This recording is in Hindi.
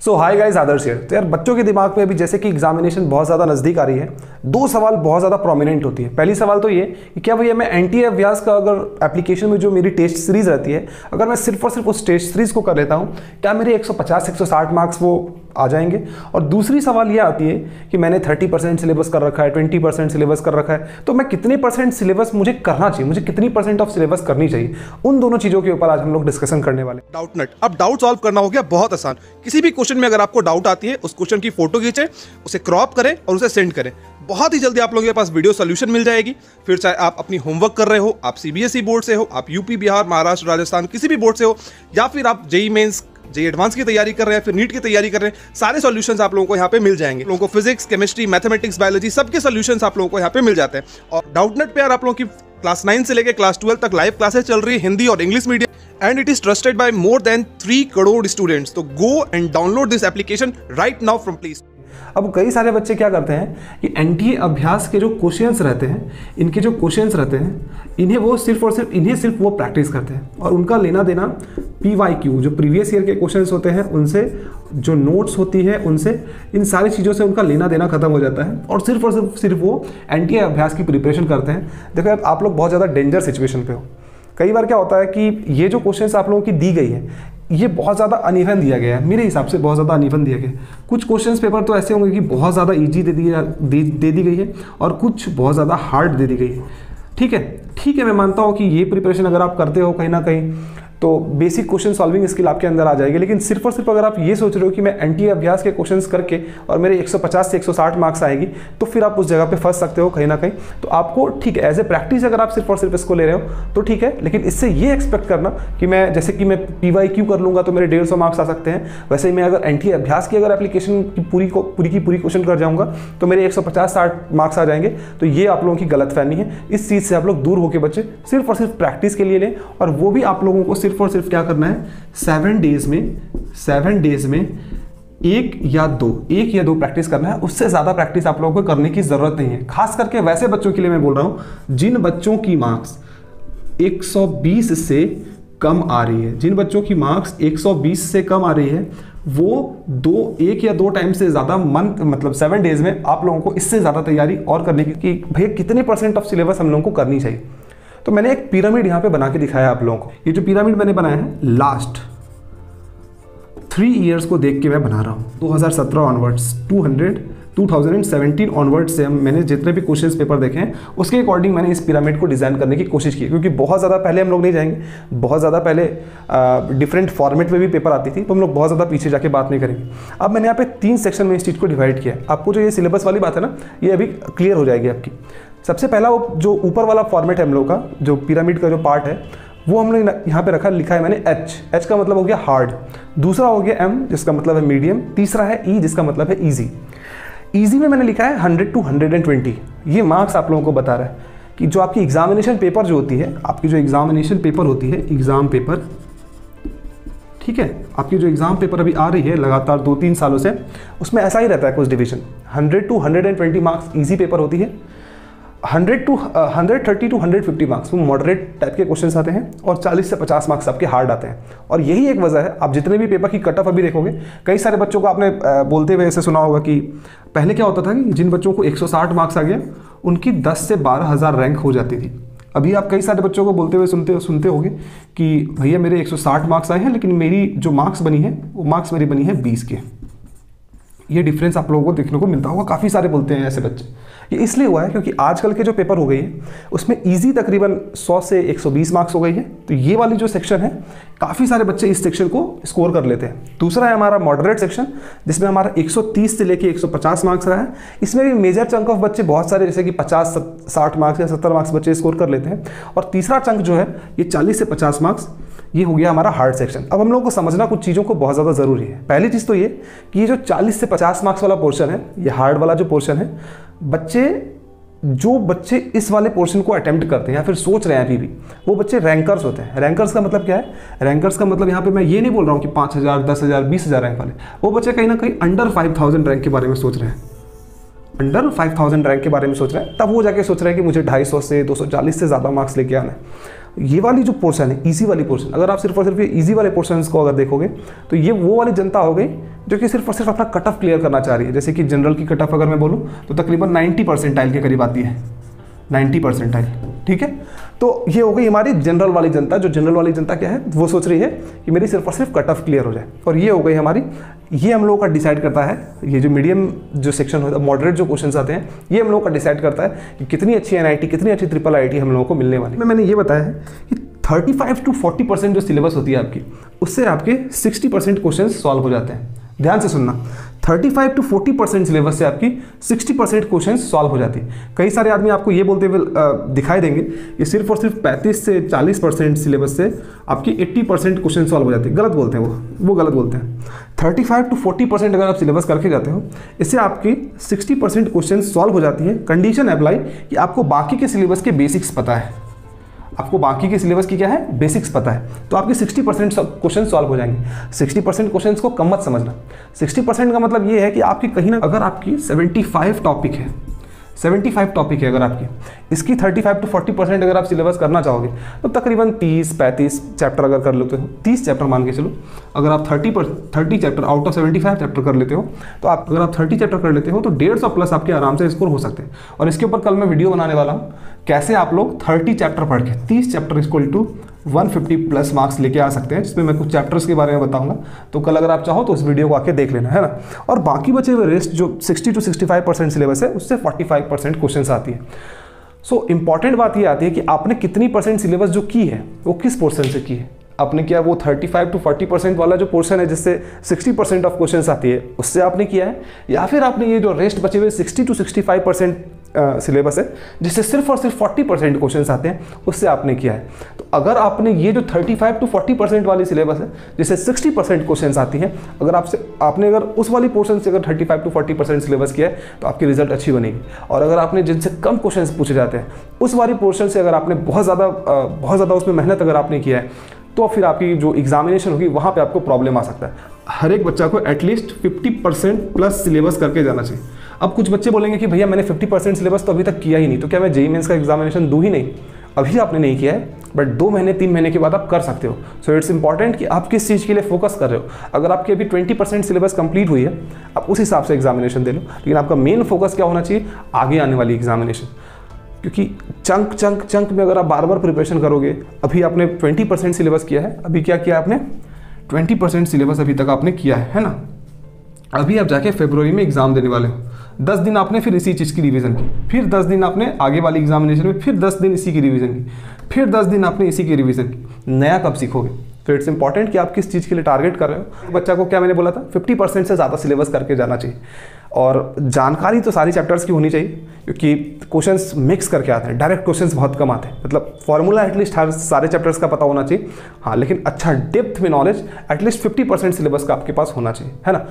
So hi guys, Adarsh here. तो यार बच्चों के दिमाग में अभी जैसे कि एग्जामिनेशन बहुत ज़्यादा नज़दीक आ रही है, दो सवाल बहुत ज़्यादा प्रोमिनेंट होती है। पहली सवाल तो ये कि क्या भैया मैं एनटीए अभ्यास का अगर एप्लीकेशन में जो मेरी टेस्ट सीरीज रहती है, अगर मैं सिर्फ और सिर्फ उस टेस्ट सीरीज को कर लेता हूँ, क्या मेरे 150 160 मार्क्स वो आ जाएंगे। और दूसरी सवाल ये आती है कि मैंने 30% सिलेबस कर रखा है, 20% सिलेबस कर रखा है, तो मैं कितने परसेंट सिलेबस मुझे करना चाहिए, मुझे कितनी परसेंट ऑफ सिलेबस करनी चाहिए। उन दोनों चीज़ों के ऊपर आज हम लोग डिस्कशन करने वाले। डाउटनेट, अब डाउट सॉल्व करना हो गया बहुत आसान। किसी भी क्वेश्चन में अगर आपको डाउट आती है, उस क्वेश्चन की फोटो खींचें, उसे क्रॉप करें और उसे सेंड करें। बहुत ही जल्दी आप लोगों के पास वीडियो सोल्यूशन मिल जाएगी। फिर चाहे आप अपनी होमवर्क कर रहे हो, आप सीबीएसई बोर्ड से हो, आप यूपी, बिहार, महाराष्ट्र, राजस्थान किसी भी बोर्ड से हो, या फिर आप जेईई मेंस, जेईई एडवांस की तैयारी कर रहे हैं, फिर नीट की तैयारी कर रहे हैं, सारे सॉल्यूशंस आप लोगों को यहाँ पे मिल जाएंगे। लोगों को फिजिक्स, केमिस्ट्री, मैथमेटिक्स, बायोलॉजी सबके सॉल्यूशंस आप लोगों को यहाँ पे मिल जाते हैं। और डाउटनेट पे यार आप लोगों की क्लास 9 से लेकर क्लास 12 तक लाइव क्लासेस चल रही है, हिंदी और English medium, and it is trusted by more than 3 crore students. तो go and download this application right now from Play Store. अब कई सारे बच्चे क्या करते हैं कि एनटीए अभ्यास के जो क्वेश्चंस रहते हैं, इनके जो क्वेश्चंस रहते हैं, इन्हें वो सिर्फ और सिर्फ वो प्रैक्टिस करते हैं और उनका लेना देना पीवाईक्यू, जो प्रीवियस ईयर के क्वेश्चंस होते हैं उनसे, जो नोट्स होती है उनसे, इन सारी चीज़ों से उनका लेना देना खत्म हो जाता है और सिर्फ वो एनटीए अभ्यास की प्रिपरेशन करते हैं। देखो यार, आप लोग बहुत ज़्यादा डेंजर सिचुएशन पे हो। कई बार क्या होता है कि ये जो क्वेश्चंस आप लोगों की दी गई है, ये बहुत ज़्यादा अनइवन दिया गया है। मेरे हिसाब से बहुत ज़्यादा अनइवन दिया गया है। कुछ क्वेश्चंस पेपर तो ऐसे होंगे कि बहुत ज़्यादा इजी दे दी गई है और कुछ बहुत ज़्यादा हार्ड दे दी गई है। ठीक है, मैं मानता हूँ कि ये प्रिपरेशन अगर आप करते हो कहीं ना कहीं तो बेसिक क्वेश्चन सॉल्विंग स्किल आपके अंदर आ जाएगी। लेकिन सिर्फ और सिर्फ अगर आप ये सोच रहे हो कि मैं एनटीए अभ्यास के क्वेश्चंस करके और मेरे 150 से 160 मार्क्स आएगी, तो फिर आप उस जगह पे फंस सकते हो कहीं ना कहीं। तो आपको ठीक है, एज ए प्रैक्टिस अगर आप सिर्फ और सिर्फ इसको ले रहे हो तो ठीक है, लेकिन इससे ये एक्सपेक्ट करना कि मैं जैसे कि मैं पीवाईक्यू कर लूँगा तो मेरे 150 मार्क्स आ सकते हैं, वैसे ही मैं अगर एनटीए अभ्यास की अगर एप्लीकेशन की पूरी क्वेश्चन कर जाऊँगा तो मेरे 150-60 मार्क्स आ जाएंगे। तो ये आप लोगों की गलतफहमी है। इस चीज़ से आप लोग दूर होकर बच्चे सिर्फ और सिर्फ प्रैक्टिस के लिए लें, और वो भी आप लोगों को सिर्फ और सिर्फ क्या करना है, 7 डेज में एक या दो प्रैक्टिस करना है। उससे ज्यादा प्रैक्टिस आप लोगों को करने की जरूरत नहीं है। खास करके वैसे बच्चों के लिए मैं बोल रहा हूं जिन बच्चों की मार्क्स 120 से कम आ रही है, जिन बच्चों की मार्क्स 120 से कम आ रही है, वो एक या दो टाइम से ज्यादा मतलब 7 डेज में आप लोगों को इससे ज्यादा तैयारी और करने की कि भैया कितने % ऑफ सिलेबस हम लोगों को करनी चाहिए। तो मैंने एक पिरामिड यहाँ पे बना के दिखाया आप लोगों को। ये जो पिरामिड मैंने बनाया है लास्ट 3 इयर्स को देख के मैं बना रहा हूँ। 2017 ऑनवर्ड्स, 2017 ऑनवर्ड्स से मैंने जितने भी क्वेश्चंस पेपर देखे हैं उसके अकॉर्डिंग मैंने इस पिरामिड को डिज़ाइन करने की कोशिश की। क्योंकि बहुत ज़्यादा पहले हम लोग नहीं जाएंगे, बहुत ज़्यादा पहले डिफरेंट फॉर्मेट में भी पेपर आती थी, तो हम लोग बहुत ज़्यादा पीछे जाके बात नहीं करेंगे। अब मैंने यहाँ पे 3 सेक्शन में इस चीज़ को डिवाइड किया है। आपको जो ये सिलेबस वाली बात है ना, ये अभी क्लियर हो जाएगी आपकी। सबसे पहला वो जो ऊपर वाला फॉर्मेट है हम लोग का, जो पिरामिड का जो पार्ट है, वो हमने यहाँ पे लिखा है मैंने एच का मतलब हो गया हार्ड, दूसरा हो गया एम जिसका मतलब है मीडियम, तीसरा है ई जिसका मतलब है ईजी। ईजी में मैंने लिखा है 100 to 120। ये मार्क्स आप लोगों को बता रहा है कि जो आपकी एग्जामिनेशन पेपर जो होती है, आपकी जो एग्जामिनेशन पेपर होती है, एग्जाम पेपर, ठीक है, आपकी जो एग्जाम पेपर अभी आ रही है लगातार 2-3 सालों से, उसमें ऐसा ही रहता है कुछ division. 100 to 120 marks easy paper होती है, 130 to 150 मार्क्स वो मॉडरेट टाइप के क्वेश्चंस आते हैं, और 40 से 50 मार्क्स आपके हार्ड आते हैं। और यही एक वजह है, आप जितने भी पेपर की कट ऑफ अभी देखोगे, कई सारे बच्चों को आपने बोलते हुए ऐसे सुना होगा कि पहले क्या होता था कि जिन बच्चों को 160 मार्क्स आ गया उनकी 10 से 12 हज़ार रैंक हो जाती थी। अभी आप कई सारे बच्चों को बोलते हुए सुनते होंगे कि भैया मेरे 160 मार्क्स आए हैं, लेकिन मेरी जो मार्क्स बनी है वो मार्क्स मेरी बनी है 20 के। ये डिफरेंस आप लोगों को देखने को मिलता होगा, काफ़ी सारे बोलते हैं ऐसे बच्चे। ये इसलिए हुआ है क्योंकि आजकल के जो पेपर हो गई है उसमें इजी तकरीबन 100 से 120 मार्क्स हो गई है। तो ये वाली जो सेक्शन है, काफ़ी सारे बच्चे इस सेक्शन को स्कोर कर लेते हैं। दूसरा है हमारा मॉडरेट सेक्शन, जिसमें हमारा 130 से लेके 150 मार्क्स रहा है। इसमें भी मेजर चंक ऑफ बच्चे बहुत सारे, जैसे कि 50-60 मार्क्स या 70 मार्क्स बच्चे स्कोर कर लेते हैं। और तीसरा चंक जो है ये 40 से 50 मार्क्स, ये हो गया हमारा हार्ड सेक्शन। अब हम लोग को समझना कुछ चीज़ों को बहुत ज़्यादा ज़रूरी है। पहली चीज़ तो ये कि ये जो 40 से 50 मार्क्स वाला पोर्शन है, ये हार्ड वाला जो पोर्शन है, जो बच्चे इस वाले पोर्शन को अटेम्प्ट करते हैं या फिर सोच रहे हैं अभी भी, वो बच्चे रैंकर्स होते हैं। रैंकर्स का मतलब क्या है? रैंकर्स का मतलब यहाँ पे मैं ये नहीं बोल रहा हूँ कि 5000, 10,000, 20,000 रैंक वाले, वो बच्चे कहीं ना कहीं अंडर 5000 रैंक के बारे में सोच रहे हैं, अंडर 5000 रैंक के बारे में सोच रहे हैं। तब वो जाके सोच रहे हैं कि मुझे 250 से 240 से ज़्यादा मार्क्स लेके आना है। ये वाली जो पोर्शन है, इजी वाली पोर्शन, अगर आप सिर्फ और सिर्फ ये इजी वाले पोर्शंस को अगर देखोगे तो ये वो वाली जनता हो गई जो कि सिर्फ और सिर्फ अपना कट ऑफ क्लियर करना चाह रही है। जैसे कि जनरल की कट ऑफ अगर मैं बोलूँ तो तकरीबन 90 परसेंटाइल के करीब आती है, 90 परसेंटाइल, ठीक है। तो ये हो गई हमारी जनरल वाली जनता। जो जनरल वाली जनता क्या है, वो सोच रही है कि मेरी सिर्फ और सिर्फ कट ऑफ क्लियर हो जाए। और ये हो गई हमारी, ये हम लोगों का डिसाइड करता है, ये जो मीडियम जो सेक्शन होता है, मॉडरेट जो क्वेश्चंस आते हैं, ये हम लोगों का डिसाइड करता है कि कितनी अच्छी NIT, कितनी अच्छी ट्रिपल IIT हम लोगों को मिलने वाली है। मैंने ये बताया है कि 35 to 40% जो सिलेबस होती है आपकी, उससे आपके 60% क्वेश्चन सॉल्व हो जाते हैं। ध्यान से सुनना, 35 to 40% सिलेबस से आपकी 60% क्वेश्चन सॉल्व हो जाती है। कई सारे आदमी आपको ये बोलते हुए दिखाई देंगे कि सिर्फ और सिर्फ 35 से 40% सिलेबस से आपकी 80% क्वेश्चन सॉल्व हो जाती है। गलत बोलते हैं वो गलत बोलते हैं। 35 to 40% अगर आप सिलेबस करके जाते हो, इससे आपकी 60% क्वेश्चन सॉल्व हो जाती है। कंडीशन अप्लाई कि आपको बाकी के सिलेबस के बेसिक्स पता है, आपको बाकी के सिलेबस की क्या है, बेसिक्स पता है, तो आपके 60% क्वेश्चन सॉल्व हो जाएंगे। 60% क्वेश्चंस को कम मत समझना। 60% का मतलब ये है कि आपकी कहीं ना, अगर आपकी 75 टॉपिक है, 75 टॉपिक है अगर आपकी, इसकी 35 to 40% अगर आप सिलेबस करना चाहोगे तो तकरीबन 30-35 चैप्टर अगर कर लेते हो, 30 चैप्टर मान के चलो, अगर आप 30 चैप्टर आउट ऑफ 75 चैप्टर कर लेते हो, तो आप अगर आप 30 चैप्टर कर लेते हो तो 150 प्लस आपके आराम से स्कोर हो सकते हैं। और इसके ऊपर कल मैं वीडियो बनाने वाला हूँ, कैसे आप लोग 30 चैप्टर पढ़ के 30 chapter equal to 150 plus marks लेके आ सकते हैं, जिसमें मैं कुछ चैप्टर्स के बारे में बताऊंगा। तो कल अगर आप चाहो तो उस वीडियो को आके देख लेना, है ना। और बाकी बचे हुए रेस्ट जो 60 to 65% सिलेबस है, उससे 45% क्वेश्चंस आती है। सो इंपॉर्टेंट बात ये आती है कि आपने कितनी परसेंट सिलेबस जो की है वो किस पोर्शन से की है। आपने किया वो 35 to 40% वाला जो पोर्शन है जिससे 60% ऑफ क्वेश्चंस आती है, उससे आपने किया है, या फिर आपने ये जो रेस्ट बचे हुए 60 to 65% सिलेबस है जिससे सिर्फ और सिर्फ 40% क्वेश्चंस आते हैं, उससे आपने किया है। तो अगर आपने ये जो 35 to 40% वाली सिलेबस है जिससे 60% क्वेश्चंस आती हैं, अगर आपने अगर उस वाली पोर्शन से अगर 35 to 40% सिलेबस किया है तो आपकी रिजल्ट अच्छी बनेगी। और अगर आपने जिनसे कम क्वेश्चंस पूछे जाते हैं उस वाली पोर्शन से अगर आपने बहुत ज़्यादा उसमें मेहनत अगर आपने किया है, तो फिर आपकी जो एग्जामिनेशन होगी वहाँ पे आपको प्रॉब्लम आ सकता है। हर एक बच्चा को एटलीस्ट 50% प्लस सिलेबस करके जाना चाहिए। अब कुछ बच्चे बोलेंगे कि भैया मैंने 50% सिलेबस तो अभी तक किया ही नहीं, तो क्या मैं JEE मेंस का एग्जामिनेशन दूँ ही नहीं? अभी आपने नहीं किया है, बट 2 महीने 3 महीने के बाद आप कर सकते हो। सो इट्स इंपॉर्टेंट कि आप किस चीज़ के लिए फोकस कर रहे हो। अगर आपकी अभी 20% सिलेबस कंप्लीट हुई है, आप उस हिसाब से एग्जामिनेशन दे लो, लेकिन आपका मेन फोकस क्या होना चाहिए, आगे आने वाली एग्जामिनेशन। क्योंकि चंक में अगर आप बार बार प्रिपरेशन करोगे, अभी आपने 20% सिलेबस किया है, अभी क्या किया आपने 20% सिलेबस अभी तक आपने किया है ना। अभी आप जाके फरवरी में एग्जाम देने वाले हो, 10 दिन आपने फिर इसी चीज़ की रिवीजन की, फिर 10 दिन आपने आगे वाली एग्जामिनेशन में फिर 10 दिन इसी की रिवीजन की, फिर 10 दिन आपने इसी की रिवीजन की। नया कब सीखोगे? तो इट्स इंपॉर्टेंट कि आप किस चीज़ के लिए टारगेट कर रहे हो। बच्चा को क्या मैंने बोला था, 50% से ज़्यादा सिलेबस करके जाना चाहिए। और जानकारी तो सारी चैप्टर्स की होनी चाहिए, क्योंकि क्वेश्चंस मिक्स करके आते हैं, डायरेक्ट क्वेश्चंस बहुत कम आते हैं। मतलब फॉर्मूला एटलीस्ट हर सारे चैप्टर्स का पता होना चाहिए, हाँ, लेकिन अच्छा डेप्थ में नॉलेज एटलीस्ट 50% सिलेबस का आपके पास होना चाहिए, है ना।